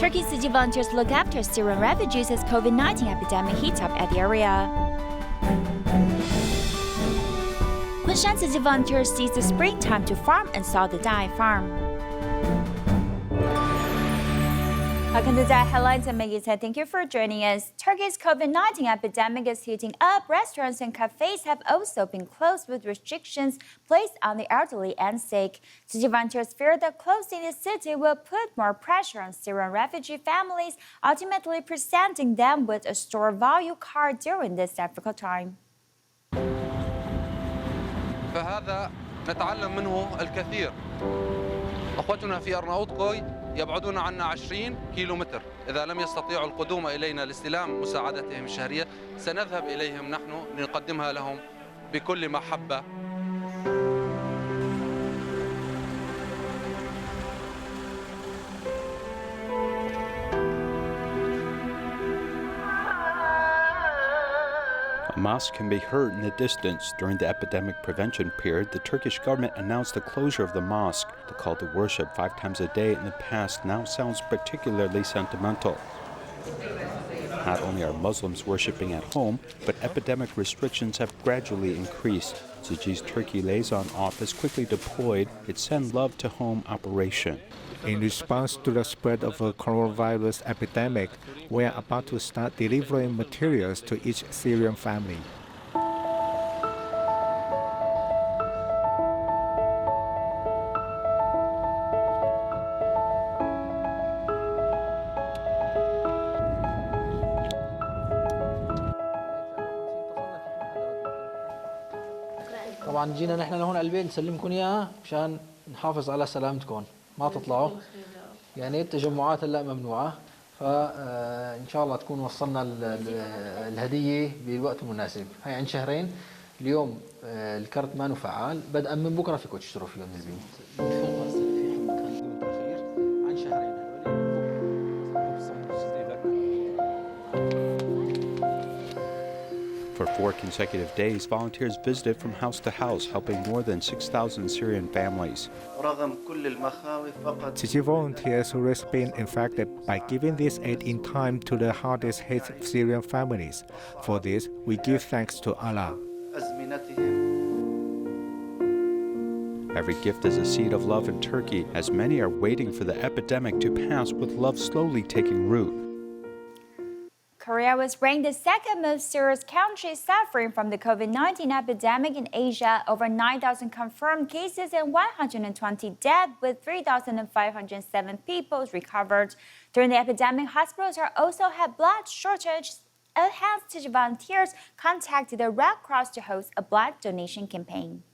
Turkey's Tzu Chi volunteers look after Syrian refugees as COVID-19 epidemic heats up at the area. Kunshan Tzu Chi volunteers seized the springtime to farm and saw the DaAi farm. Welcome to DaAi Headlines. I'm Maggie Tsai. Thank you for joining us. Turkey's COVID-19 epidemic is heating up. Restaurants and cafes have also been closed with restrictions placed on the elderly and sick. Tzu Chi volunteers fear that closing the city will put more pressure on Syrian refugee families, ultimately presenting them with a store value card during this difficult time. فهذا نتعلم منه الكثير. أخوتنا في أرناؤوط يبعدون عنا 20 كيلومتر. إذا لم يستطيعوا القدوم إلينا لاستلام مساعدتهم الشهرية سنذهب إليهم نحن لنقدمها لهم بكل محبة. A mosque can be heard in the distance. During the epidemic prevention period, the Turkish government announced the closure of the mosque. The call to worship 5 times a day in the past now sounds particularly sentimental. Not only are Muslims worshiping at home, but epidemic restrictions have gradually increased. Tzu Chi's Turkey liaison office quickly deployed its Send Love to Home operation. In response to the spread of a coronavirus epidemic, we are about to start delivering materials to each Syrian family. طبعا جينا نحن لهون قلبين نسلمكم اياها مشان نحافظ على سلامتكم ما تطلعوا يعني التجمعات هلا ممنوعه فان شاء الله تكون وصلنا الهديه بالوقت المناسب هي عن شهرين اليوم الكرت ما فعال بدءا من بكره فيكم تشتروا فيه من البيت عن شهرين For 4 consecutive days, volunteers visited from house to house, helping more than 6,000 Syrian families. Tzu Chi volunteers risk being infected by giving this aid in time to the hardest hit Syrian families. For this, we give thanks to Allah. Every gift is a seed of love in Turkey, as many are waiting for the epidemic to pass, with love slowly taking root. Korea was ranked the second most serious country suffering from the COVID-19 epidemic in Asia. Over 9,000 confirmed cases and 120 dead, with 3,507 people recovered. During the epidemic, hospitals also had blood shortage. Hence, Tzu Chi volunteers contacted the Red Cross to host a blood donation campaign.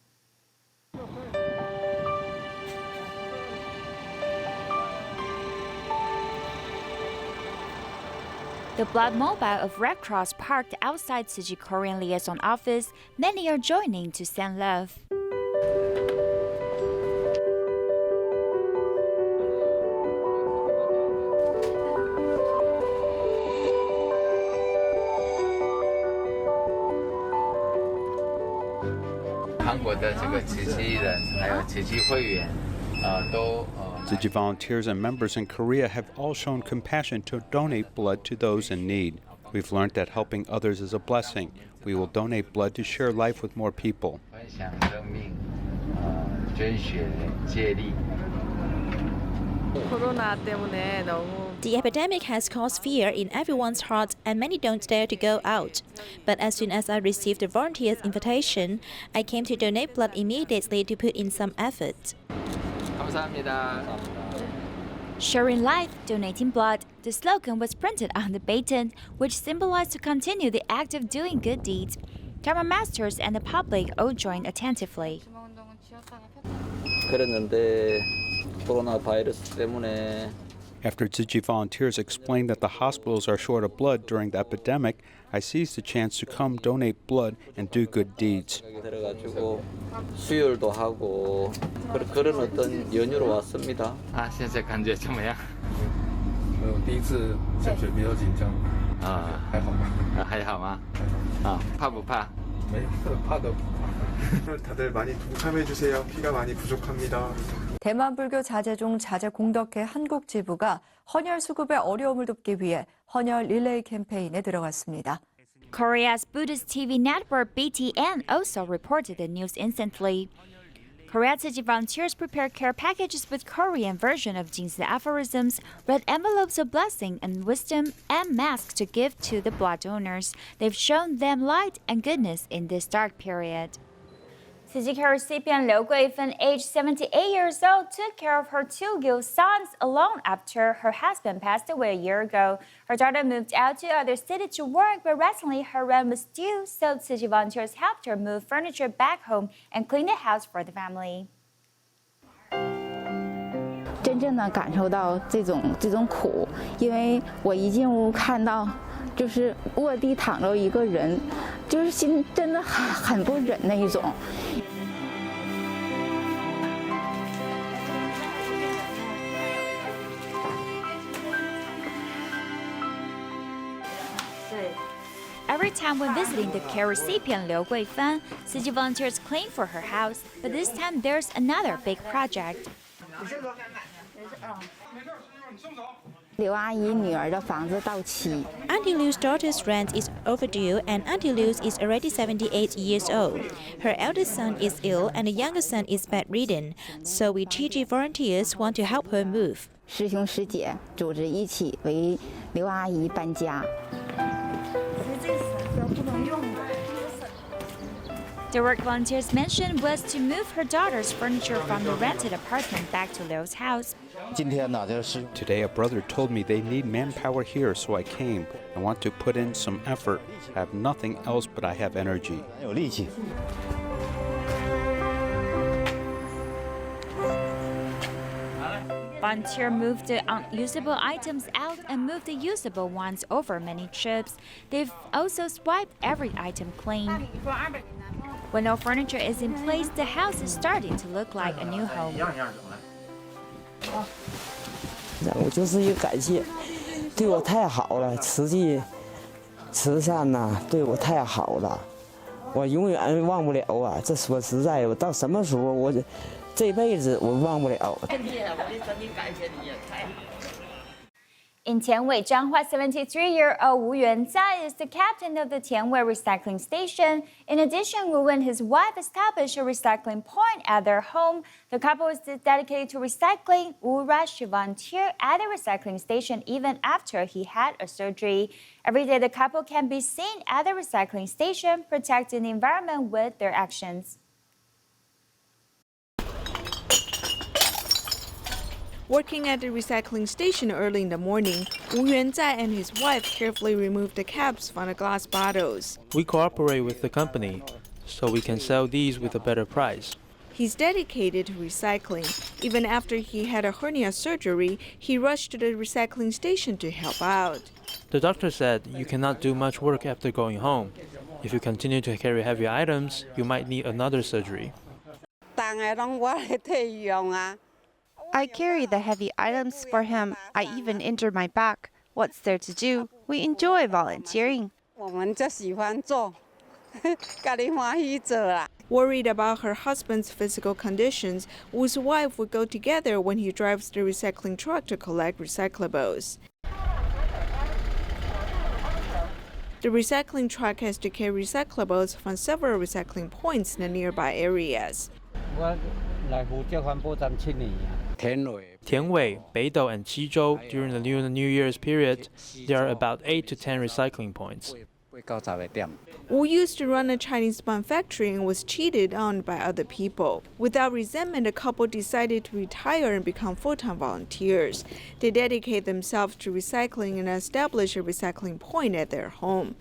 The Blood Mobile of Red Cross parked outside Tzu Chi Korean liaison office. Many are joining to send love. Tzu Chi volunteers and members in Korea have all shown compassion to donate blood to those in need. We've learned that helping others is a blessing. We will donate blood to share life with more people. The epidemic has caused fear in everyone's heart and many don't dare to go out. But as soon as I received the volunteers' invitation, I came to donate blood immediately to put in some effort. Sharing life, donating blood. The slogan was printed on the baton, which symbolized to continue the act of doing good deeds. Camera masters and the public all joined attentively. After Tzu Chi volunteers explained that the hospitals are short of blood during the epidemic, I seized the chance to come donate blood and do good deeds. 다들 많이 동참해 주세요. 피가 많이 부족합니다. 대만 불교 자제종 자제공덕회 한국 지부가 헌혈 수급의 어려움을 돕기 위해 헌혈 릴레이 캠페인에 들어갔습니다. Korea's Buddhist TV network BTN also reported the news instantly. Korea Tzu Chi volunteers prepare care packages with Korean version of Jingzi aphorisms, red envelopes of blessing and wisdom, and masks to give to the blood donors. They've shown them light and goodness in this dark period. Tzu Chi care recipient Liu Guifeng, aged 78 years old, took care of her two girl sons alone after her husband passed away a year ago. Her daughter moved out to other city to work, but recently her rent was due, so Tzu Chi volunteers helped her move furniture back home and clean the house for the family. 真正的感受到这种苦，因为我一进屋看到，就是卧地躺着一个人，就是心真的很不忍那一种。Every time when visiting the care recipient Liu Guifeng, Tzu Chi volunteers clean for her house, but this time there's another big project. 刘阿姨女儿的房子到期。 Auntie Liu's daughter's rent is overdue, and Auntie Liu is already 78 years old. Her eldest son is ill, and the youngest son is bedridden. So we TG volunteers want to help her move. 师兄师姐组织一起为刘阿姨搬家。 The work volunteers mentioned was to move her daughter's furniture from the rented apartment back to Liu's house. Today, a brother told me they need manpower here, so I came. I want to put in some effort. I have nothing else, but I have energy. Volunteer moved the unusable items out and moved the usable ones over many trips. They've also swiped every item clean. When no furniture is in place, the house is starting to look like a new home. 我就是一个感谢，对我太好了，慈善呐，对我太好了，我永远忘不了啊！这说实在，我到什么时候，我这辈子我忘不了。 In Tianwei, Zhanghua, 73-year-old Wu Yuanzai is the captain of the Tianwei recycling station. In addition, Wu and his wife established a recycling point at their home. The couple is dedicated to recycling. Wu rushed to volunteer at the recycling station even after he had a surgery. Every day, the couple can be seen at the recycling station, protecting the environment with their actions. Working at the recycling station early in the morning, Wu Yuanzai and his wife carefully removed the caps from the glass bottles. We cooperate with the company, so we can sell these with a better price. He's dedicated to recycling. Even after he had a hernia surgery, he rushed to the recycling station to help out. The doctor said you cannot do much work after going home. If you continue to carry heavy items, you might need another surgery. I carry the heavy items for him. I even injured my back. What's there to do? We enjoy volunteering. Worried about her husband's physical conditions, Wu's wife would go together when he drives the recycling truck to collect recyclables. The recycling truck has to carry recyclables from several recycling points in the nearby areas. Tianwei, Beidou, and Qizhou, during the Lunar New Year's period, there are about 8 to 10 recycling points. Wu used to run a Chinese bun factory and was cheated on by other people. Without resentment, the couple decided to retire and become full-time volunteers. They dedicate themselves to recycling and establish a recycling point at their home.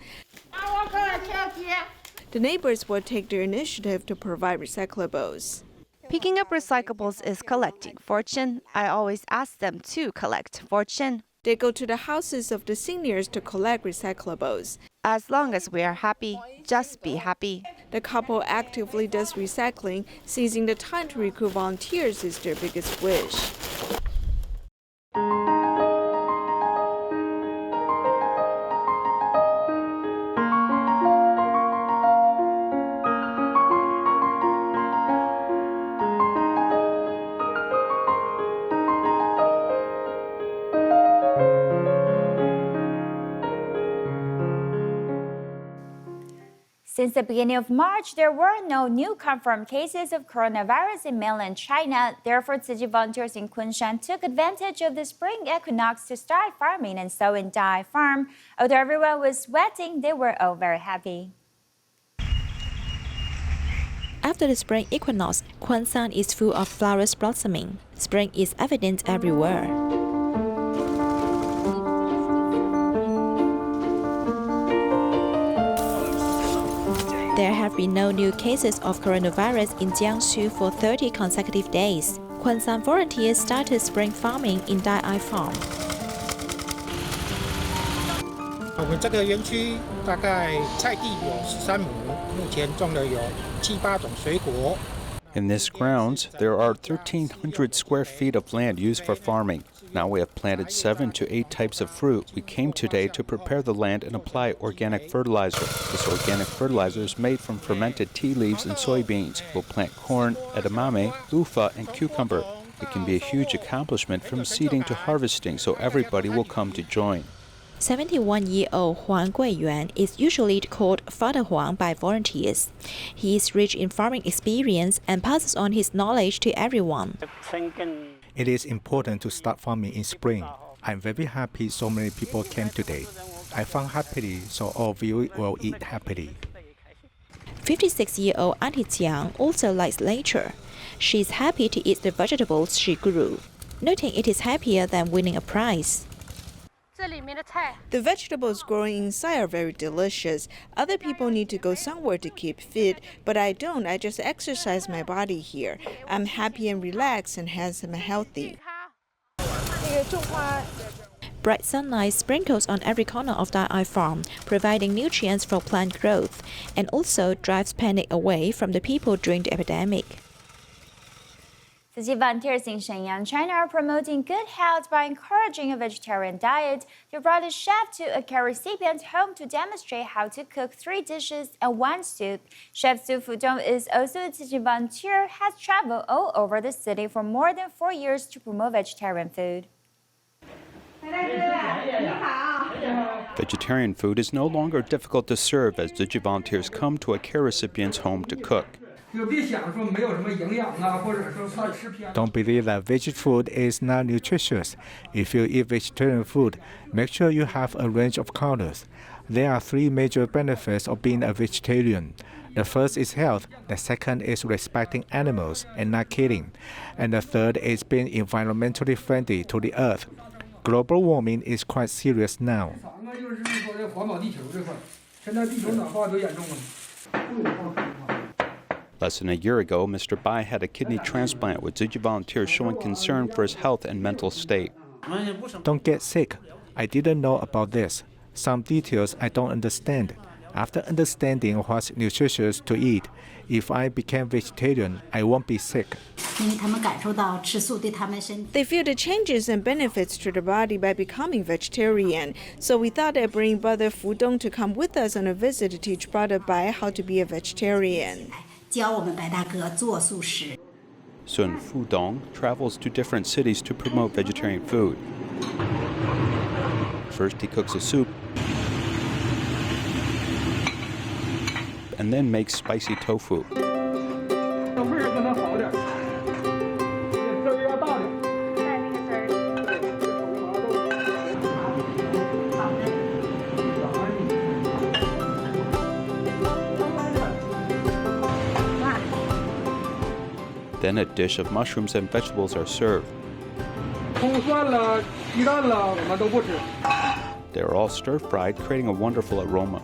The neighbors will take their initiative to provide recyclables. Picking up recyclables is collecting fortune. I always ask them to collect fortune. They go to the houses of the seniors to collect recyclables. As long as we are happy, just be happy. The couple actively does recycling. Seizing the time to recruit volunteers is their biggest wish. Since the beginning of March, there were no new confirmed cases of coronavirus in mainland China. Therefore, Tzu Chi volunteers in Kunshan took advantage of the spring equinox to start farming and sow in DaAi farm. Although everyone was sweating, they were all very happy. After the spring equinox, Kunshan is full of flowers blossoming. Spring is evident everywhere. There have been no new cases of coronavirus in Jiangsu for 30 consecutive days. Kunshan volunteers started spring farming in DaAi farm. 我们这个园区大概菜地有13亩，目前种了有7、8种水果。 In this grounds, there are 1,300 square feet of land used for farming. Now we have planted 7 to 8 types of fruit. We came today to prepare the land and apply organic fertilizer. This organic fertilizer is made from fermented tea leaves and soybeans. We'll plant corn, edamame, loofah, and cucumber. It can be a huge accomplishment from seeding to harvesting, so everybody will come to join. 71-year-old Huang Guiyuan is usually called Father Huang by volunteers. He is rich in farming experience and passes on his knowledge to everyone. It is important to start farming in spring. I'm very happy so many people came today. I found happily, so all of you will eat happily. 56-year-old Auntie Jiang also likes nature. She is happy to eat the vegetables she grew, noting it is happier than winning a prize. The vegetables growing inside are very delicious. Other people need to go somewhere to keep fit, but I don't. I just exercise my body here. I'm happy and relaxed and handsome and healthy. Bright sunlight sprinkles on every corner of DaAi farm, providing nutrients for plant growth, and also drives panic away from the people during the epidemic. Tzu Chi volunteers in Shenyang, China are promoting good health by encouraging a vegetarian diet. They brought a chef to a care recipient home to demonstrate how to cook 3 dishes and 1 soup. Chef Zhu Fudong is also a Tzu Chi volunteer, has traveled all over the city for more than 4 years to promote vegetarian food. Vegetarian food is no longer difficult to serve as Tzu Chi volunteers come to a care recipient's home to cook. Don't believe that veggie food is not nutritious. If you eat vegetarian food, make sure you have a range of colors. There are 3 major benefits of being a vegetarian. The first is health, the second is respecting animals and not killing, and the third is being environmentally friendly to the earth. Global warming is quite serious now. Less than a year ago, Mr. Bai had a kidney transplant with Tzu Chi volunteers showing concern for his health and mental state. Don't get sick. I didn't know about this. Some details I don't understand. After understanding what's nutritious to eat, if I became vegetarian, I won't be sick. They feel the changes and benefits to the body by becoming vegetarian. So we thought I'd bring Brother Fudong to come with us on a visit to teach Brother Bai how to be a vegetarian. Sun Fudong travels to different cities to promote vegetarian food. First, he cooks a soup and then makes spicy tofu. Then a dish of mushrooms and vegetables are served. They are all stir-fried, creating a wonderful aroma.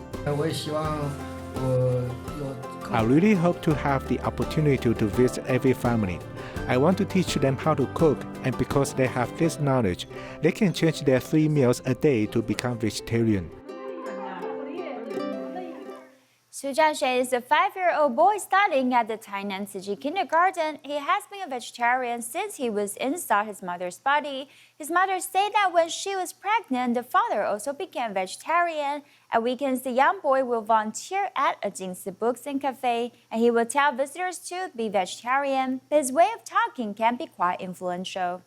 I really hope to have the opportunity to visit every family. I want to teach them how to cook, and because they have this knowledge, they can change their 3 meals a day to become vegetarian. Su Jiaxue is a 5-year-old boy studying at the Tainan Tzu Chi kindergarten. He has been a vegetarian since he was inside his mother's body. His mother said that when she was pregnant, the father also became vegetarian. At weekends, the young boy will volunteer at a Jingsi Books and Cafe, and he will tell visitors to be vegetarian. But his way of talking can be quite influential.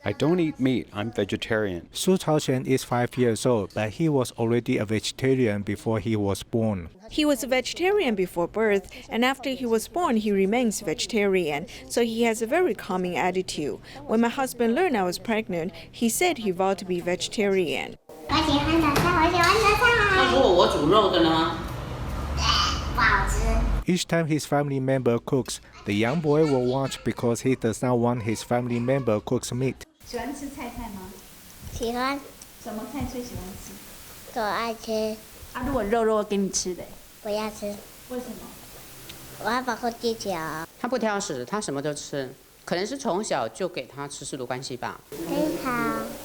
I don't eat meat, I'm vegetarian. Su Chaoquan is 5 years old, but he was already a vegetarian before he was born. He was a vegetarian before birth, and after he was born, he remains vegetarian, so he has a very calming attitude. When my husband learned I was pregnant, he said he vowed to be vegetarian. Each time his family member cooks, the young boy will watch because he does not want his family member cooks meat. 喜欢吃菜吗？喜欢。什么菜最喜欢吃？都爱吃。啊，如果肉给你吃的？不要吃。为什么？我要保护地球。他不挑食，他什么都吃，可能是从小就给他吃素的关系吧。你好。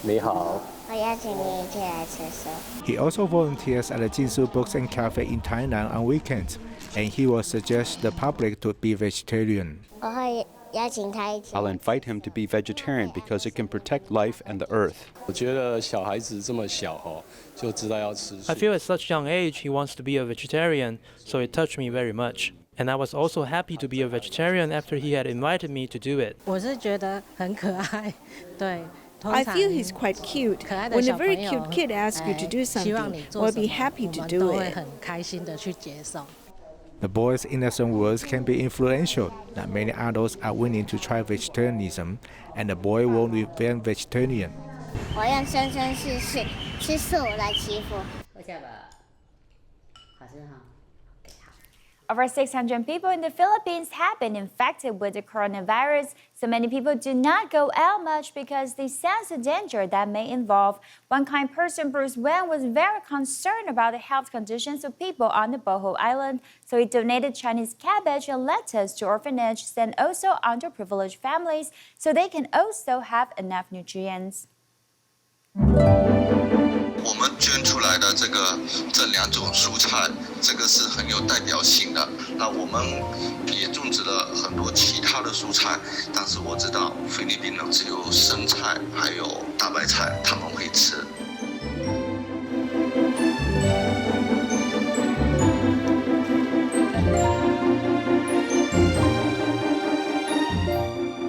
你好。我邀请你一起来吃素。He also volunteers at the Jinsu Books and Cafe in Tainan on weekends, and he will suggest the public to be vegetarian. 我会。I'll invite him to be vegetarian because it can protect life and the earth. I feel at such young age he wants to be a vegetarian, so it touched me very much. And I was also happy to be a vegetarian after he had invited me to do it. I feel he's quite cute. When a very cute kid asks you to do something, we'll be happy to do it. The boy's innocent words can be influential. Not many adults are willing to try vegetarianism, and the boy won't remain vegetarian. 我用生生世世吃素来祈福。 Over 600 people in the Philippines have been infected with the coronavirus. So many people do not go out much because they sense the danger that may involve. One kind person, Bruce Wen, was very concerned about the health conditions of people on the Bohol Island. So he donated Chinese cabbage and lettuce to orphanages and also underprivileged families so they can also have enough nutrients. 我们捐出来的这两种蔬菜，这个是很有代表性的。那我们也种植了很多其他的蔬菜，但是我知道菲律宾呢只有生菜还有大白菜他们会吃。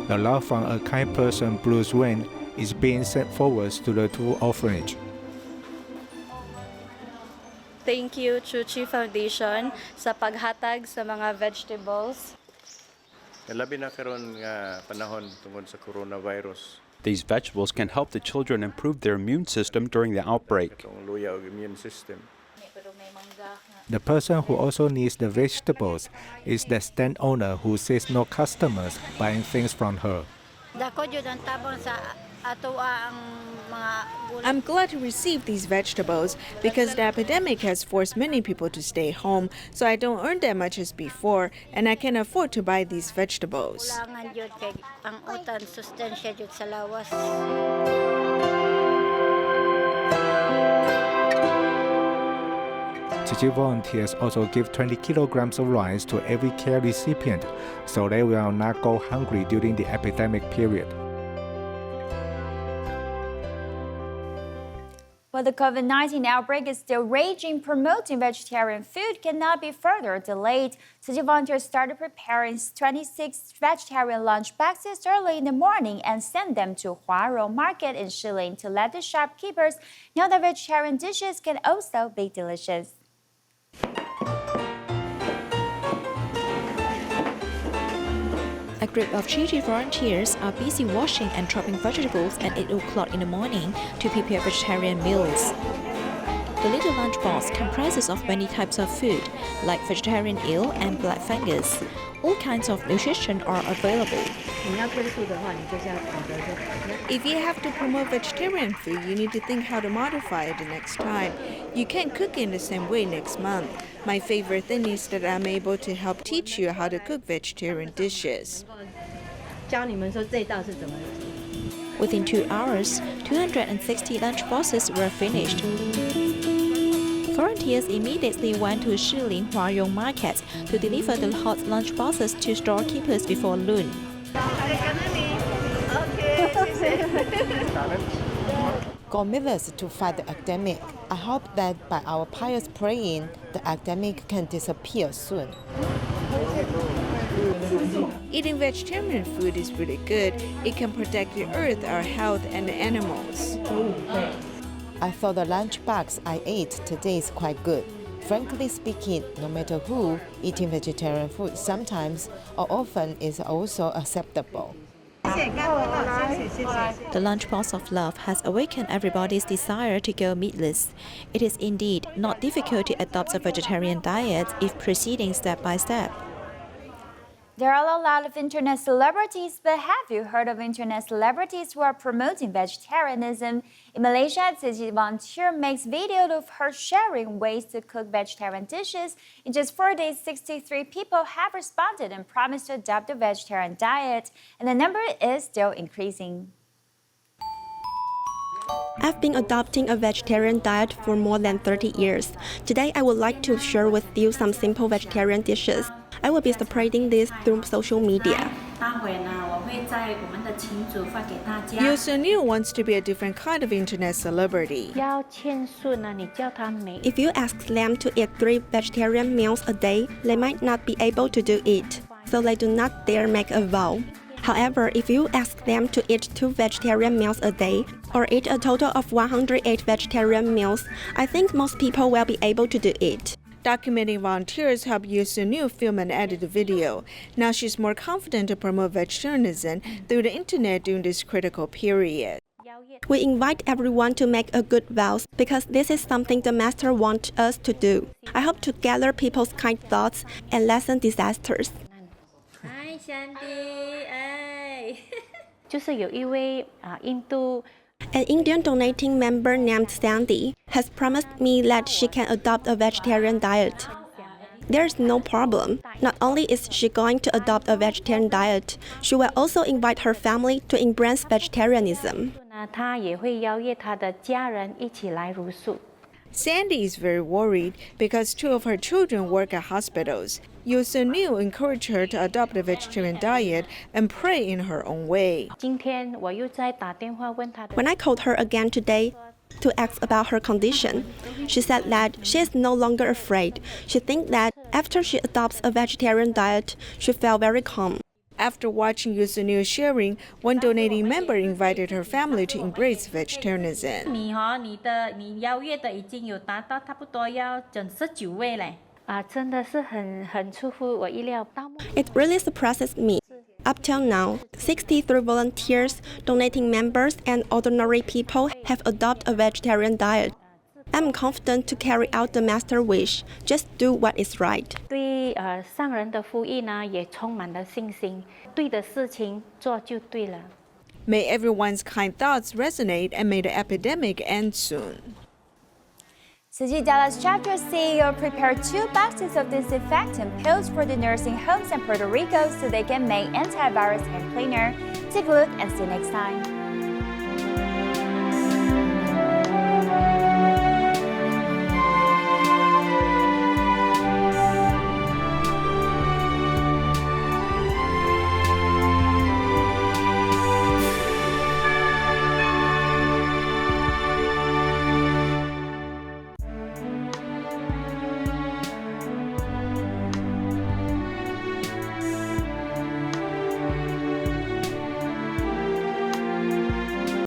The love from a kind person, Bruce Wen, is being sent forward to the two orphanages. Thank you, Tzu Chi Foundation, sa paghatag sa mga vegetables. Labi na karon nga panahon tungod sa coronavirus. These vegetables can help the children improve their immune system during the outbreak. The person who also needs the vegetables is the stand owner who sees no customers buying things from her. I'm glad to receive these vegetables because the epidemic has forced many people to stay home, so I don't earn that much as before, and I can afford to buy these vegetables. Tzu Chi volunteers also give 20 kilograms of rice to every care recipient, so they will not go hungry during the epidemic period. While the COVID-19 outbreak is still raging, promoting vegetarian food cannot be further delayed. Tzu Chi volunteers started preparing 26 vegetarian lunch boxes early in the morning and sent them to Huarong Market in Shilin to let the shopkeepers know that vegetarian dishes can also be delicious. A group of Tzu Chi volunteers are busy washing and chopping vegetables at 8 o'clock in the morning to prepare vegetarian meals. The little lunchbox comprises of many types of food, like vegetarian eel and black fungus. All kinds of nutrition are available. If you have to promote vegetarian food, you need to think how to modify it the next time. You can't cook in the same way next month. My favorite thing is that I'm able to help teach you how to cook vegetarian dishes. Within 2 hours, 260 lunchboxes were finished. Volunteers immediately went to Shilin Huarong Market to deliver the hot lunchboxes to storekeepers before noon. Committed to fight the epidemic. I hope that by our pious praying, the epidemic can disappear soon. Eating vegetarian food is really good. It can protect the earth, our health, and the animals. I thought the lunchbox I ate today is quite good. Frankly speaking, no matter who, eating vegetarian food sometimes or often is also acceptable. The lunchbox of love has awakened everybody's desire to go meatless. It is indeed not difficult to adopt a vegetarian diet if proceeding step by step. There are a lot of internet celebrities, but have you heard of internet celebrities who are promoting vegetarianism? In Malaysia, Tzu Chi volunteer makes videos of her sharing ways to cook vegetarian dishes. In just 4 days, 63 people have responded and promised to adopt a vegetarian diet, and the number is still increasing. I've been adopting a vegetarian diet for more than 30 years. Today, I would like to share with you some simple vegetarian dishes. I will be spreading this through social media. Liu Guifeng wants to be a different kind of internet celebrity. If you ask them to eat 3 vegetarian meals a day, they might not be able to do it, so they do not dare make a vow. However, if you ask them to eat 2 vegetarian meals a day, or eat a total of 108 vegetarian meals, I think most people will be able to do it. Documenting volunteers helped Liu Guifeng film and edit the video. Now she's more confident to promote vegetarianism through the internet during this critical period. We invite everyone to make a good vow because this is something the Master wants us to do. I hope to gather people's kind thoughts and lessen disasters. Hi, Shanti. Hey. An Indian donating member named Sandy has promised me that she can adopt a vegetarian diet. There's no problem. Not only is she going to adopt a vegetarian diet, she will also invite her family to embrace vegetarianism. Sandy is very worried because 2 of her children work at hospitals. Liu Guifeng encouraged her to adopt a vegetarian diet and pray in her own way. When I called her again today to ask about her condition, she said that she is no longer afraid. She thinks that after she adopts a vegetarian diet, she felt very calm. After watching Liu Guifeng sharing, one donating member invited her family to embrace vegetarianism. It really surprises me. Up till now, 63 volunteers, donating members, and ordinary people have adopted a vegetarian diet. I'm confident to carry out the Master wish. Just do what is right. May everyone's kind thoughts resonate and may the epidemic end soon. Tzu Chi Dallas chapter CEO prepared 2 boxes of disinfectant pills for the nursing homes in Puerto Rico so they can make antivirus hand cleaner. Take a look and see you next time.